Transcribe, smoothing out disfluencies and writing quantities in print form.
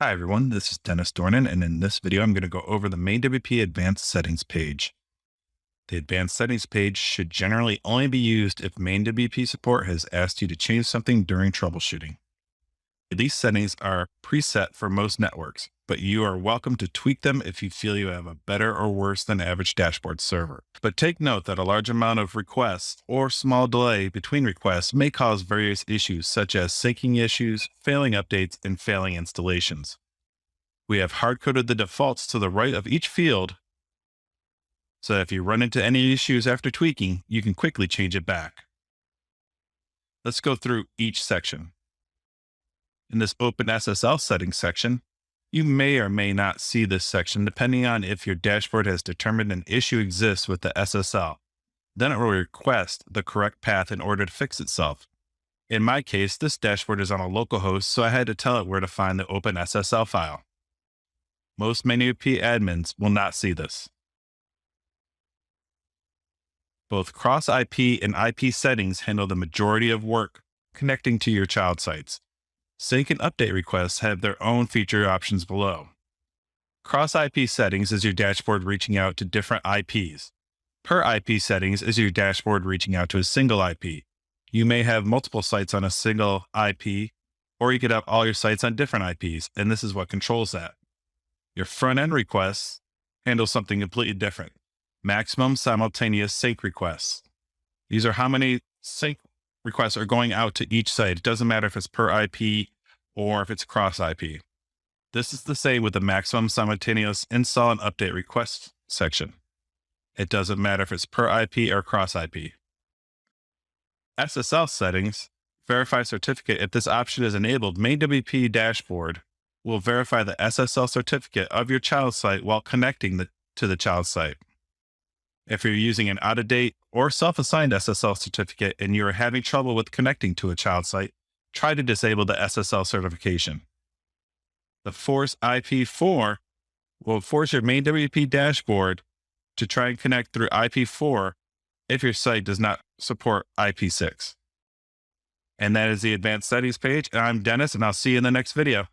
Hi everyone, this is Dennis Dornon, and in this video I'm going to go over the MainWP Advanced Settings page. The Advanced Settings page should generally only be used if MainWP support has asked you to change something during troubleshooting. These settings are preset for most networks, but you are welcome to tweak them if you feel you have a better or worse than average dashboard server. But take note that a large amount of requests or small delay between requests may cause various issues such as syncing issues, failing updates, and failing installations. We have hard-coded the defaults to the right of each field, so if you run into any issues after tweaking, you can quickly change it back. Let's go through each section. In this OpenSSL Settings section, you may or may not see this section depending on if your dashboard has determined an issue exists with the SSL. Then it will request the correct path in order to fix itself. In my case, this dashboard is on a local host, so I had to tell it where to find the OpenSSL file. Most MainWP admins will not see this. Both cross-IP and IP settings handle the majority of work connecting to your child sites. Sync and update requests have their own feature options below. Cross-IP settings is your dashboard reaching out to different IPs. Per IP settings is your dashboard reaching out to a single IP. You may have multiple sites on a single IP, or you could have all your sites on different IPs, and this is what controls that. Your front-end requests handle something completely different. Maximum simultaneous sync requests. These are how many sync requests are going out to each site. It doesn't matter if it's per IP or if it's cross IP. This is the same with the maximum simultaneous install and update request section. It doesn't matter if it's per IP or cross IP. Ssl Settings, verify certificate. If this option is enabled, MainWP dashboard will verify the SSL certificate of your child site while connecting to the child site. If you're using an out-of-date or self-assigned SSL certificate and you are having trouble with connecting to a child site, try to disable the SSL certification. The Force IP4 will force your MainWP dashboard to try and connect through IP4 if your site does not support IP6. And that is the Advanced Settings page. I'm Dennis, and I'll see you in the next video.